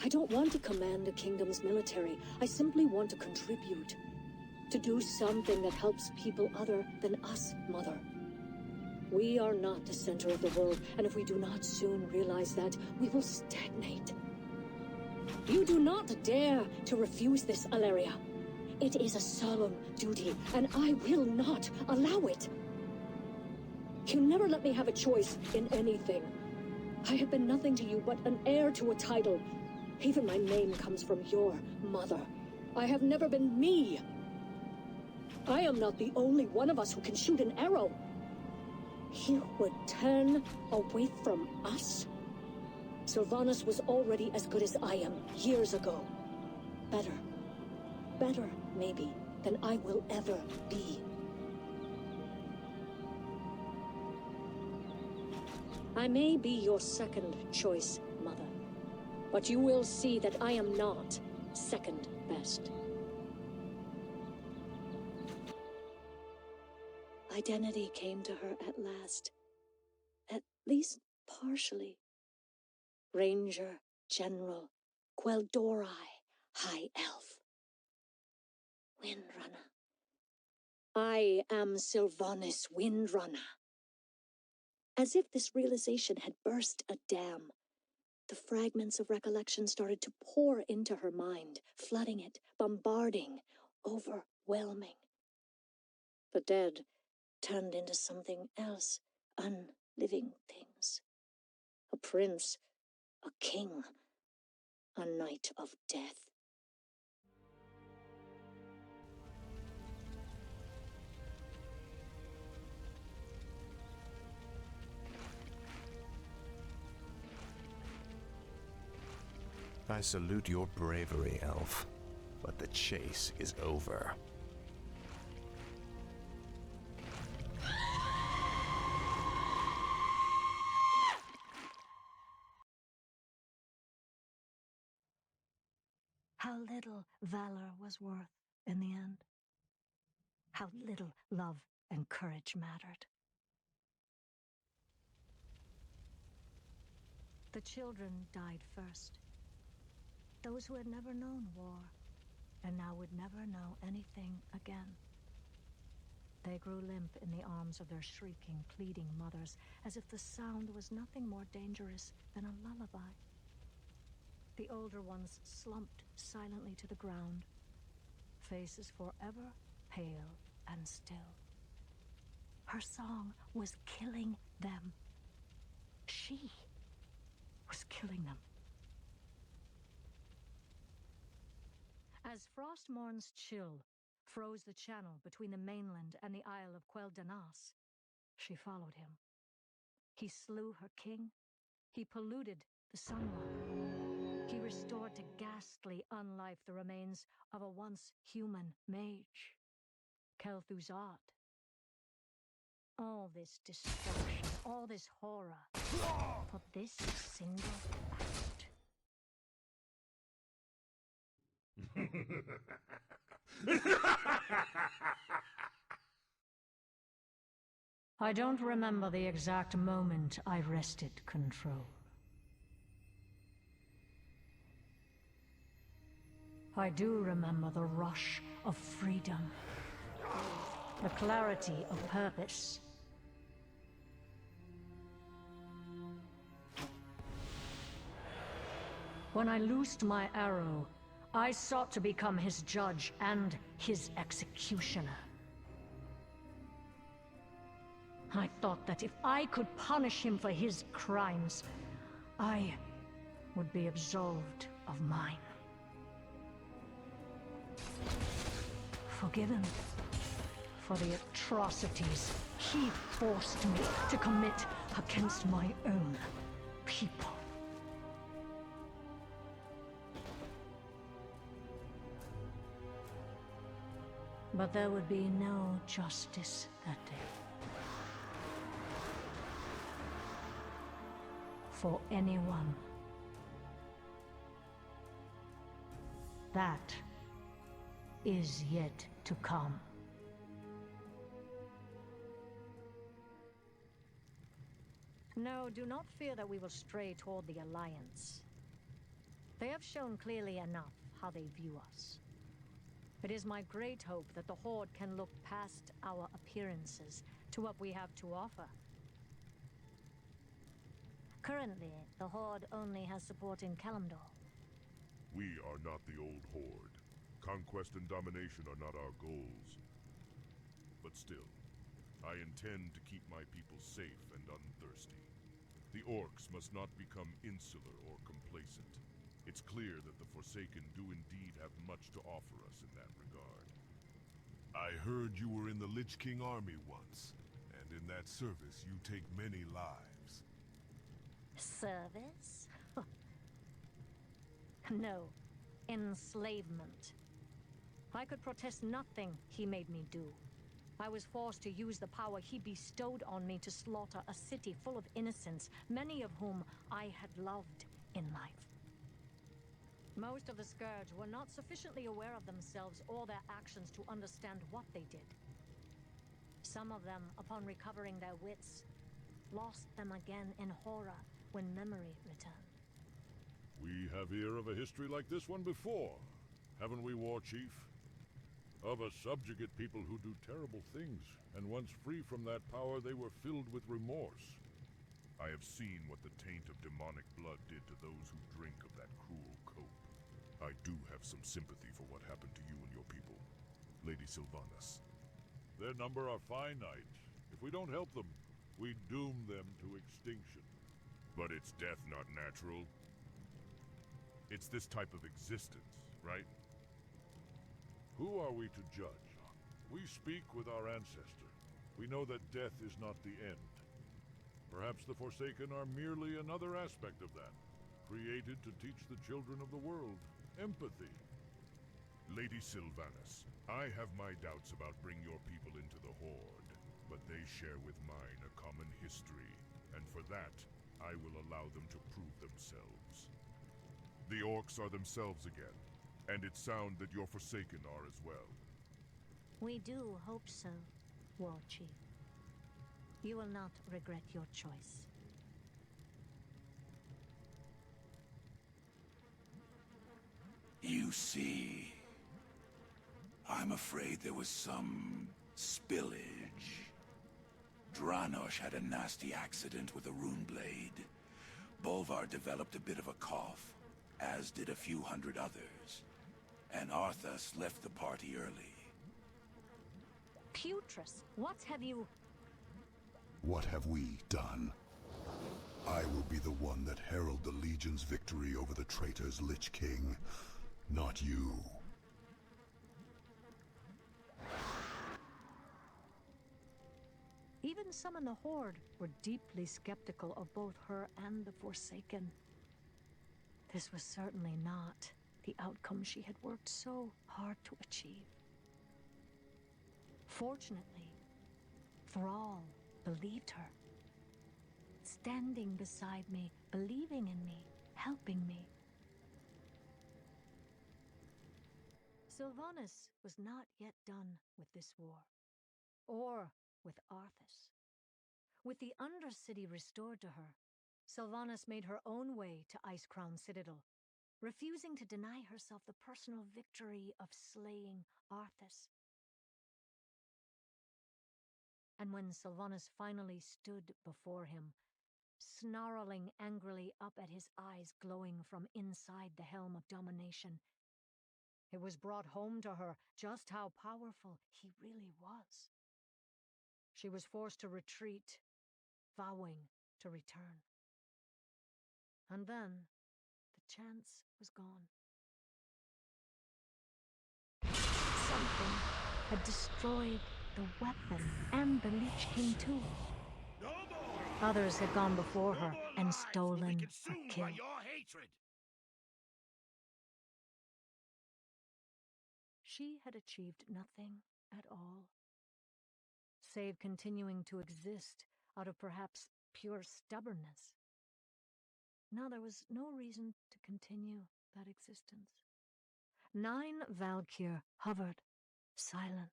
I don't want to command a kingdom's military. I simply want to contribute. To do something that helps people other than us, Mother. We are not the center of the world, and if we do not soon realize that, we will stagnate. You do not dare to refuse this, Alleria. It is a solemn duty, and I will not allow it. You never let me have a choice in anything. I have been nothing to you but an heir to a title. Even my name comes from your mother. I have never been me. I am not the only one of us who can shoot an arrow. You would turn away from us? Sylvanas was already as good as I am years ago. Better. Better, maybe, than I will ever be. I may be your second choice, Mother, but you will see that I am not second best. Identity came to her at last. At least partially. Ranger, General, Quel'Dorei, High Elf. Windrunner. I am Sylvanas Windrunner. As if this realization had burst a dam, the fragments of recollection started to pour into her mind, flooding it, bombarding, overwhelming. The dead turned into something else, unliving things. A prince, a king, a knight of death. I salute your bravery, Elf, but the chase is over. How little valor was worth in the end. How little love and courage mattered. The children died first. Those who had never known war, and now would never know anything again. They grew limp in the arms of their shrieking, pleading mothers, as if the sound was nothing more dangerous than a lullaby. The older ones slumped silently to the ground, faces forever pale and still. Her song was killing them. She was killing them. As Frostmourn's chill froze the channel between the mainland and the Isle of Quel'Danas, she followed him. He slew her king. He polluted the sunlight. He restored to ghastly unlife the remains of a once human mage, Kel'Thuzad. All this destruction, all this horror, for this single act. I don't remember the exact moment I wrested control. I do remember the rush of freedom, the clarity of purpose. When I loosed my arrow, I sought to become his judge and his executioner. I thought that if I could punish him for his crimes, I would be absolved of mine. Forgiven for the atrocities he forced me to commit against my own people. But there would be no justice that day. For anyone. That is yet to come. No, do not fear that we will stray toward the Alliance. They have shown clearly enough how they view us. It is my great hope that the Horde can look past our appearances to what we have to offer. Currently, the Horde only has support in Kalimdor. We are not the old Horde. Conquest and domination are not our goals. But still, I intend to keep my people safe and unthirsty. The orcs must not become insular or complacent. It's clear that the Forsaken do indeed have much to offer us in that regard. I heard you were in the Lich King army once, and in that service you take many lives. Service? No, enslavement. I could protest nothing he made me do. I was forced to use the power he bestowed on me to slaughter a city full of innocents, many of whom I had loved in life. Most of the Scourge were not sufficiently aware of themselves or their actions to understand what they did. Some of them, upon recovering their wits, lost them again in horror when memory returned. We have heard of a history like this one before, haven't we, War Chief? Of a subjugate people who do terrible things, and once free from that power, they were filled with remorse. I have seen what the taint of demonic blood did to those who drink of that cruel cope. I do have some sympathy for what happened to you and your people, Lady Sylvanas. Their number are finite. If we don't help them, we doom them to extinction. But it's death not natural. It's this type of existence, right? Who are we to judge? We speak with our ancestor. We know that death is not the end. Perhaps the Forsaken are merely another aspect of that, created to teach the children of the world empathy. Lady Sylvanas, I have my doubts about bringing your people into the Horde, but they share with mine a common history, and for that, I will allow them to prove themselves. The orcs are themselves again, and it's sound that your Forsaken are as well. We do hope so, War Chief. You will not regret your choice. You see, I'm afraid there was some spillage. Dranosh had a nasty accident with a rune blade. Bolvar developed a bit of a cough, as did a few hundred others. And Arthas left the party early. Putris, what have you... What have we done? I will be the one that herald the Legion's victory over the traitors Lich King, not you. Even some in the Horde were deeply skeptical of both her and the Forsaken. This was certainly not the outcome she had worked so hard to achieve. Fortunately, Thrall believed her. Standing beside me, believing in me, helping me. Sylvanas was not yet done with this war, or with Arthas. With the Undercity restored to her, Sylvanas made her own way to Icecrown Citadel, refusing to deny herself the personal victory of slaying Arthas. And when Sylvanas finally stood before him, snarling angrily up at his eyes glowing from inside the helm of domination, it was brought home to her just how powerful he really was. She was forced to retreat, vowing to return. And then, the chance was gone. Something had destroyed the weapon and the Lich King too. Others had gone before her and stolen her kill. She had achieved nothing at all, save continuing to exist out of perhaps pure stubbornness. Now there was no reason to continue that existence. 9 Valkyr hovered, silent,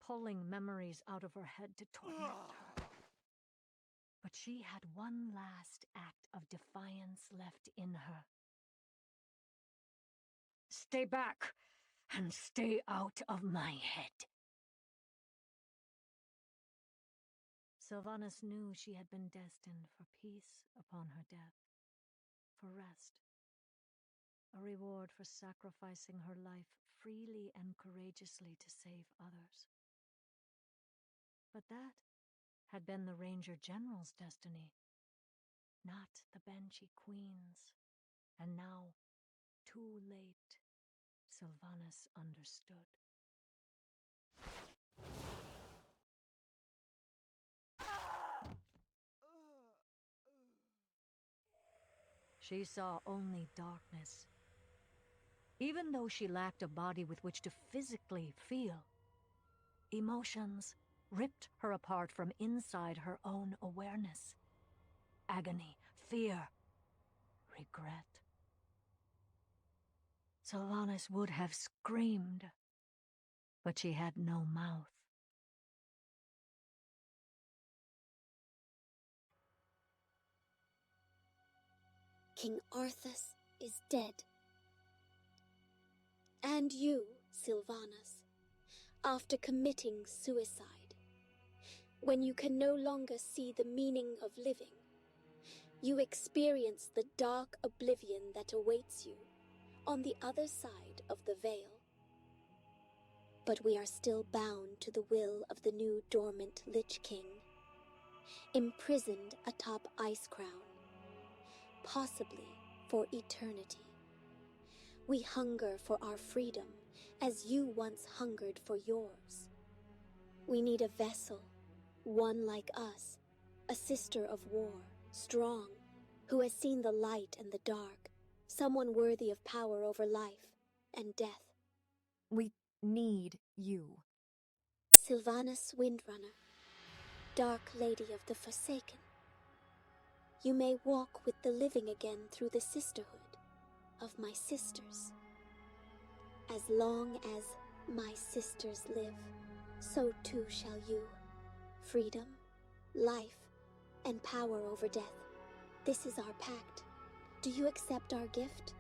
pulling memories out of her head to torment her. But she had one last act of defiance left in her. Stay back and stay out of my head. Sylvanas knew she had been destined for peace upon her death, for rest, a reward for sacrificing her life freely and courageously to save others. But that had been the Ranger General's destiny, not the Banshee Queen's. And now, too late, Sylvanas understood. She saw only darkness. Even though she lacked a body with which to physically feel, emotions ripped her apart from inside her own awareness. Agony, fear, regret. Sylvanas would have screamed, but she had no mouth. King Arthas is dead. And you, Sylvanas, after committing suicide. When you can no longer see the meaning of living, you experience the dark oblivion that awaits you on the other side of the veil. But we are still bound to the will of the new dormant Lich King, imprisoned atop Icecrown, possibly for eternity. We hunger for our freedom, as you once hungered for yours. We need a vessel, one like us, a sister of war, strong, who has seen the light and the dark, someone worthy of power over life and death. We need you. Sylvanas Windrunner, Dark Lady of the Forsaken. You may walk with the living again through the sisterhood of my sisters. As long as my sisters live, so too shall you. Freedom, life, and power over death. This is our pact. Do you accept our gift?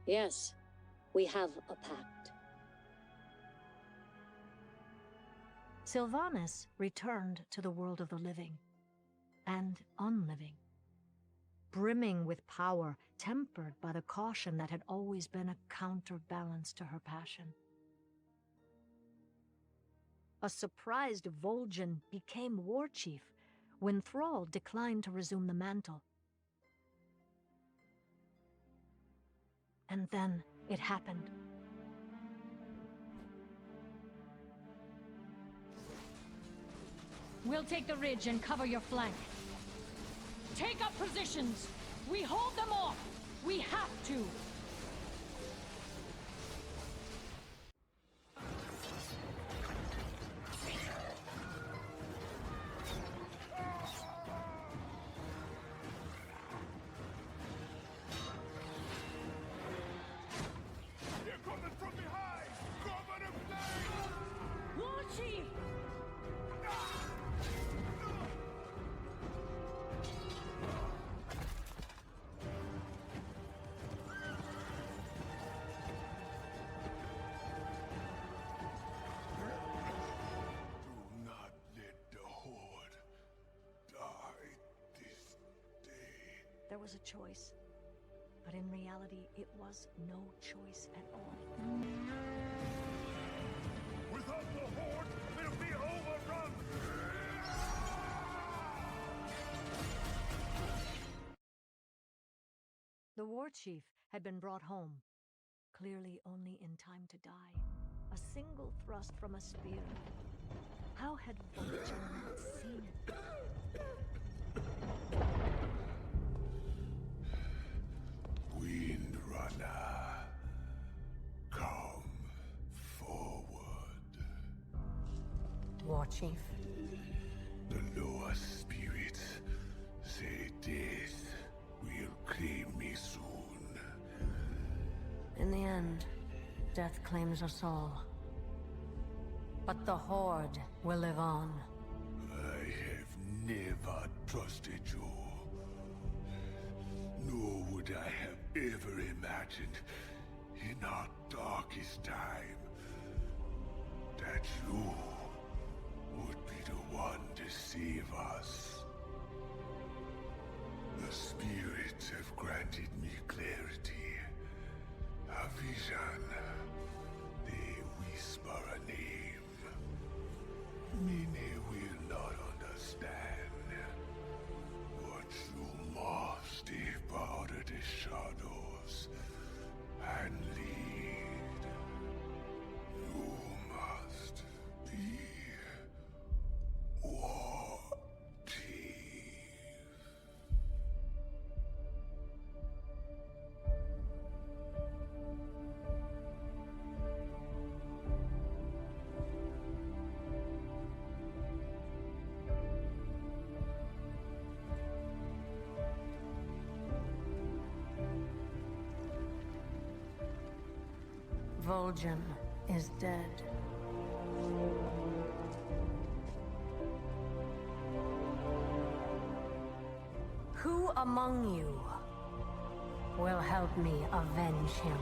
Yes, we have a pact. Sylvanas returned to the world of the living and unliving, brimming with power, tempered by the caution that had always been a counterbalance to her passion. A surprised Vol'jin became war chief when Thrall declined to resume the mantle. And then it happened. We'll take the ridge and cover your flank. Take up positions! We hold them off! We have to! They're coming from behind! Cover the flame! War Chief! Do not let the Horde die this day. There was a choice, but in reality, it was no choice at all. Without the Horde, we'll be overrun! The war chief had been brought home, clearly only in time to die. A single thrust from a spear. How had Vol'jin not seen it? Windrunner, come forward. War Chief. The lower spirits say death will claim me soon. In the end, death claims us all. But the Horde will live on. I have never trusted you. Nor would I have ever imagined in our darkest time that you would be the one to save us. The spirits have granted me clarity, a vision. They whisper a name. Many will not understand, but you must step out of the shadows and lead. You must be war chief. Vol'jin is dead. Who among you will help me avenge him?